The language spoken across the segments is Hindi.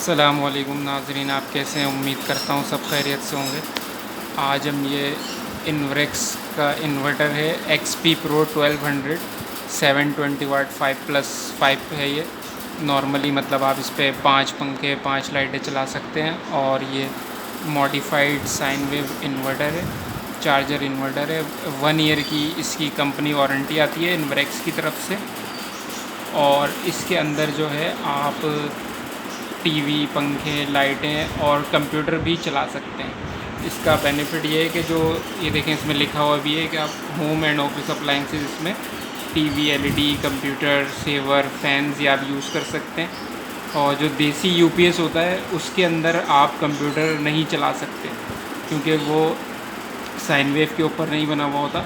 अस्सलामुअलैकुम नाज़रीन, आप कैसे हैं? उम्मीद करता हूँ सब खैरियत से होंगे। आज हम ये इन्वरेक्स का इन्वर्टर है XP Pro 1200 720 वाट 5+5 है। ये नॉर्मली मतलब आप इस पर 5 पंखे 5 लाइटें चला सकते हैं। और ये मॉडिफाइड साइन वेव इन्वर्टर है, चार्जर इन्वर्टर है। 1 ईयर की इसकी कंपनी वारंटी आती है इन्वरेक्स की तरफ से। और इसके अंदर जो है आप टीवी, पंखे, लाइटें और कंप्यूटर भी चला सकते हैं। इसका बेनिफिट ये है कि जो ये देखें इसमें लिखा हुआ भी है कि आप होम एंड ऑफिस अप्लाइंसेस इसमें TV, LED, computer, saver, fans ये आप यूज़ कर सकते हैं। और जो देसी यूपीएस होता है उसके अंदर आप कंप्यूटर नहीं चला सकते, क्योंकि वो साइन वेव के ऊपर नहीं बना हुआ होता।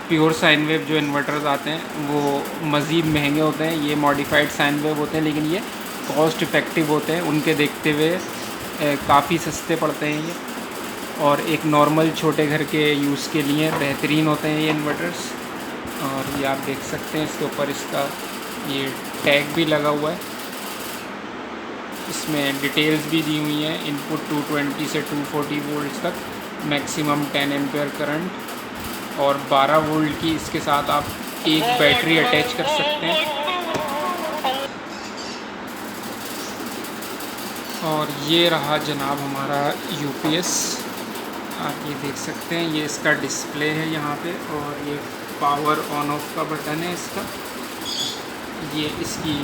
प्योर साइन वेव जो इन्वर्टर्स आते हैं वो मज़ीद महंगे होते हैं। ये मॉडिफाइड साइन वेव होते हैं, लेकिन ये कॉस्ट इफ़ेक्टिव होते हैं। उनके देखते हुए काफ़ी सस्ते पड़ते हैं ये, और एक नॉर्मल छोटे घर के यूज़ के लिए बेहतरीन होते हैं ये इन्वर्टर्स। और ये आप देख सकते हैं इसके ऊपर इसका ये टैग भी लगा हुआ है। इसमें डिटेल्स भी दी हुई हैं, इनपुट 220 से 240 वोल्ट्स तक, मैक्सिमम 10 एम्पेयर करंट, और 12 वोल्ट की इसके साथ आप एक बैटरी अटैच कर सकते हैं। और ये रहा जनाब हमारा यूपीएस, आप ये देख सकते हैं। ये इसका डिस्प्ले है यहाँ पे, और ये पावर ऑन ऑफ का बटन है इसका। ये इसकी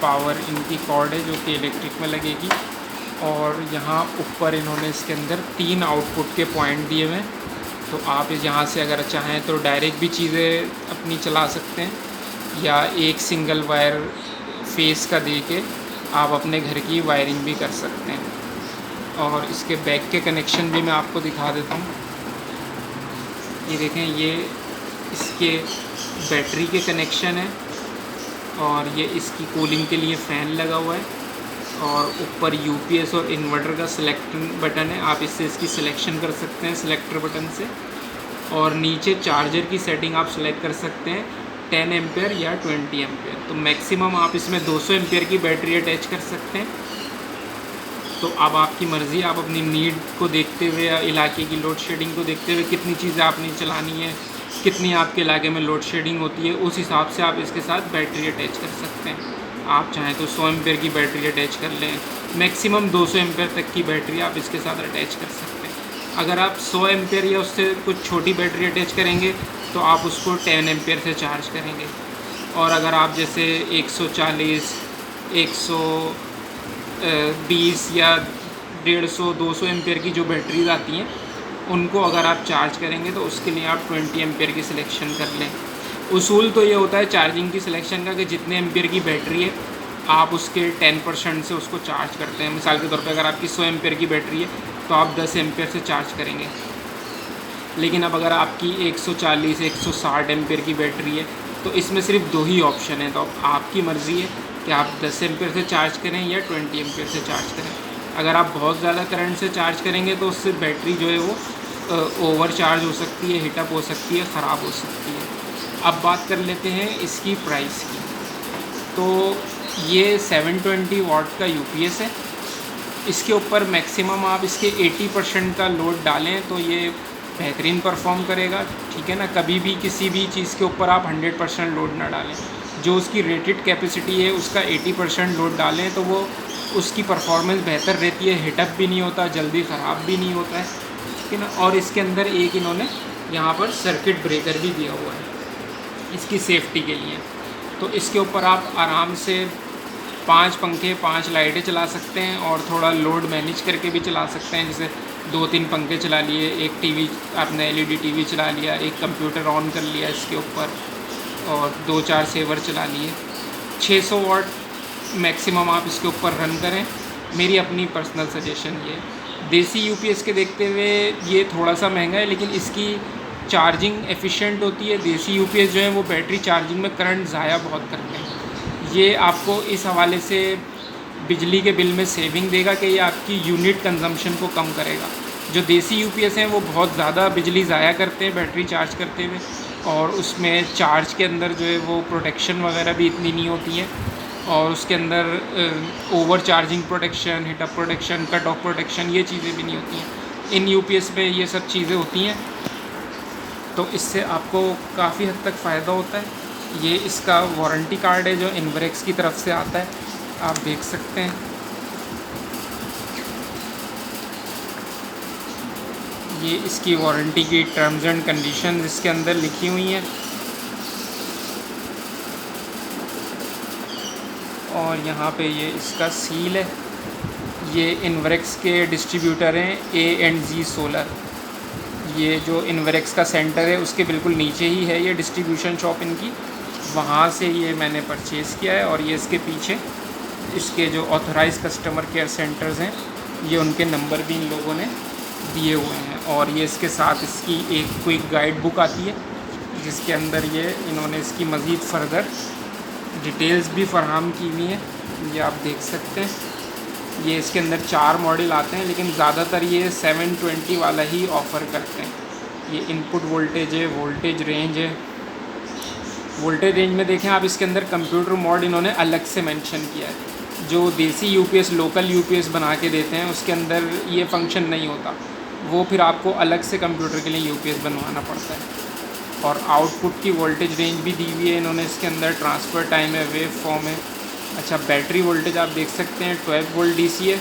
पावर इनकी कॉर्ड है जो कि इलेक्ट्रिक में लगेगी। और यहाँ ऊपर इन्होंने इसके अंदर 3 आउटपुट के पॉइंट दिए हुए हैं, तो आप यहाँ से अगर चाहें तो डायरेक्ट भी चीज़ें अपनी चला सकते हैं, या एक सिंगल वायर फेस का दे के आप अपने घर की वायरिंग भी कर सकते हैं। और इसके बैक के कनेक्शन भी मैं आपको दिखा देता हूँ। ये देखें, ये इसके बैटरी के कनेक्शन है, और ये इसकी कूलिंग के लिए फ़ैन लगा हुआ है। और ऊपर यूपीएस और इन्वर्टर का सिलेक्ट बटन है, आप इससे इसकी सिलेक्शन कर सकते हैं सिलेक्टर बटन से। और नीचे चार्जर की सेटिंग आप सेलेक्ट कर सकते हैं, 10 एम्पेयर या 20 एम्पेयर। तो मैक्सिमम आप इसमें 200 एम्पेयर की बैटरी अटैच कर सकते हैं। तो अब आपकी मर्ज़ी, आप अपनी नीड को देखते हुए या इलाके की लोड शेडिंग को देखते हुए कितनी चीज़ें आपने चलानी है, कितनी आपके इलाके में लोड शेडिंग होती है, उस हिसाब से आप इसके साथ बैटरी अटैच कर सकते हैं। आप चाहें तो 100 एम्पेयर की बैटरी अटैच कर लें, मैक्सिमम 200 एम्पेयर तक की बैटरी आप इसके साथ अटैच कर सकते हैं। अगर आप 100 एम्पेयर या उससे कुछ छोटी बैटरी अटैच करेंगे तो आप उसको 10 एम्पेयर से चार्ज करेंगे। और अगर आप जैसे 140, 120 या 150, 200 एम्पेयर की जो बैटरीज आती हैं उनको अगर आप चार्ज करेंगे तो उसके लिए आप 20 एम्पेयर की सिलेक्शन कर लें। उसूल तो ये होता है चार्जिंग की सिलेक्शन का कि जितने एम्पेयर की बैटरी है आप उसके 10% से उसको चार्ज करते हैं। मिसाल के तौर पे अगर आपकी 100 एम्पेयर की बैटरी है तो आप 10 एम्पेयर से चार्ज करेंगे। लेकिन अब अगर आपकी 140, 160 एम्पेयर की बैटरी है तो इसमें सिर्फ 2 ही ऑप्शन है। तो अब आपकी मर्ज़ी है कि आप 10 एम्पेयर से चार्ज करें या 20 एम्पेयर से चार्ज करें। अगर आप बहुत ज़्यादा करंट से चार्ज करेंगे तो उससे बैटरी जो है वो ओवर चार्ज हो सकती है, हीटअप हो सकती है, ख़राब हो सकती है। अब बात कर लेते हैं इसकी प्राइस की। तो ये 720 वाट का यूपीएस है। इसके ऊपर मैक्सिमम आप इसके 80% का लोड डालें तो ये बेहतरीन परफॉर्म करेगा, ठीक है ना। कभी भी किसी भी चीज़ के ऊपर आप 100% लोड ना डालें। जो उसकी रेटेड कैपेसिटी है उसका 80% लोड डालें तो वो उसकी परफॉर्मेंस बेहतर रहती है, हिटअप भी नहीं होता, जल्दी ख़राब भी नहीं होता है, ठीक है ना। और इसके अंदर एक इन्होंने यहाँ पर सर्किट ब्रेकर भी दिया हुआ है इसकी सेफ्टी के लिए। तो इसके ऊपर आप आराम से 5 पंखे 5 लाइटें चला सकते हैं, और थोड़ा लोड मैनेज करके भी चला सकते हैं। जैसे 2-3 पंखे चला लिए, एक टीवी आपने एलईडी टीवी चला लिया, एक कंप्यूटर ऑन कर लिया इसके ऊपर, और 2-4 सेवर चला लिए। 600 वाट मैक्सिमम आप इसके ऊपर रन करें, मेरी अपनी पर्सनल सजेशन ये है। देसी यूपीएस के देखते हुए ये थोड़ा सा महंगा है, लेकिन इसकी चार्जिंग एफिशिएंट होती है। देसी यूपीएस जो है वो बैटरी चार्जिंग में करंट ज़ाया बहुत करते हैं। ये आपको इस हवाले से बिजली के बिल में सेविंग देगा कि ये आपकी यूनिट कंजम्पशन को कम करेगा। जो देसी यूपीएस हैं वो बहुत ज़्यादा बिजली ज़ाया करते हैं बैटरी चार्ज करते हुए, और उसमें चार्ज के अंदर जो है वो प्रोटेक्शन वगैरह भी इतनी नहीं होती है। और उसके अंदर over charging protection, hit up protection, cut off protection, ये चीज़ें भी नहीं होती हैं। इन यूपीएस पे ये सब चीज़ें होती हैं, तो इससे आपको काफ़ी हद तक फ़ायदा होता है। ये इसका वारंटी कार्ड है जो इन्वरेक्स की तरफ से आता है, आप देख सकते हैं। ये इसकी वारंटी की टर्म्स एंड कंडीशंस इसके अंदर लिखी हुई हैं। और यहाँ पे ये इसका सील है। ये इन्वरेक्स के डिस्ट्रीब्यूटर हैं A&G सोलर। ये जो इन्वरेक्स का सेंटर है उसके बिल्कुल नीचे ही है ये डिस्ट्रीब्यूशन शॉप इनकी, वहाँ से ये मैंने परचेज़ किया है। और ये इसके पीछे इसके जो ऑथराइज़ कस्टमर केयर सेंटर्स हैं, ये उनके नंबर भी इन लोगों ने दिए हुए हैं। और ये इसके साथ इसकी एक क्विक गाइड बुक आती है, जिसके अंदर ये इन्होंने इसकी मज़ीद फ़र्दर डिटेल्स भी फराहम की हुई हैं, ये आप देख सकते हैं। ये इसके अंदर 4 मॉडल आते हैं, लेकिन ज़्यादातर ये 720 वाला ही ऑफ़र करते हैं। ये इनपुट वोल्टेज है, वोल्टेज रेंज है। वोल्टेज रेंज में देखें आप, इसके अंदर कंप्यूटर मोड इन्होंने अलग से मेंशन किया है। जो देसी यूपीएस, लोकल यूपीएस बना के देते हैं, उसके अंदर ये फंक्शन नहीं होता, वो फिर आपको अलग से कंप्यूटर के लिए यूपीएस बनवाना पड़ता है। और आउटपुट की वोल्टेज रेंज भी दी हुई है इन्होंने इसके अंदर, ट्रांसफ़र टाइम है, वेव फॉर्म है। अच्छा, बैटरी वोल्टेज आप देख सकते हैं 12 वोल्ट डीसी है।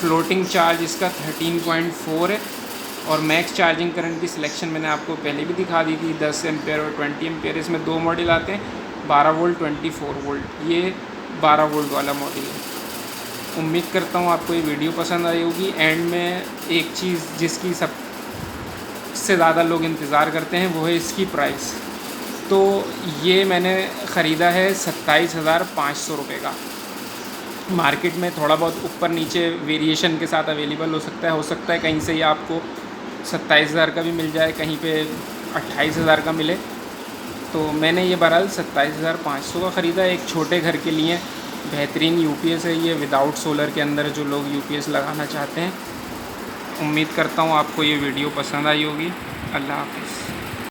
फ्लोटिंग चार्ज इसका 13.4 है। और मैक्स चार्जिंग करंट की सिलेक्शन मैंने आपको पहले भी दिखा दी थी, 10 एम्पेयर और 20 एम्पेयर। इसमें 2 मॉडल आते हैं, 12 वोल्ट, 24 वोल्ट। ये 12 वोल्ट वाला मॉडल है। उम्मीद करता हूँ आपको ये वीडियो पसंद आई होगी। एंड में एक चीज़ जिसकी सबसे ज़्यादा लोग इंतज़ार करते हैं वो है इसकी प्राइस। तो ये मैंने ख़रीदा है 27,500 रुपये का। मार्केट में थोड़ा बहुत ऊपर नीचे वेरिएशन के साथ अवेलेबल हो सकता है कहीं से ये आपको 27,000 का भी मिल जाए, कहीं पे 28,000 का मिले। तो मैंने ये बहरहाल 27,500 का ख़रीदा। एक छोटे घर के लिए बेहतरीन यूपीएस है ये, विदाउट सोलर के अंदर जो लोग यूपीएस लगाना चाहते हैं। उम्मीद करता हूँ आपको ये वीडियो पसंद आई होगी। अल्लाह हाफ़िज़।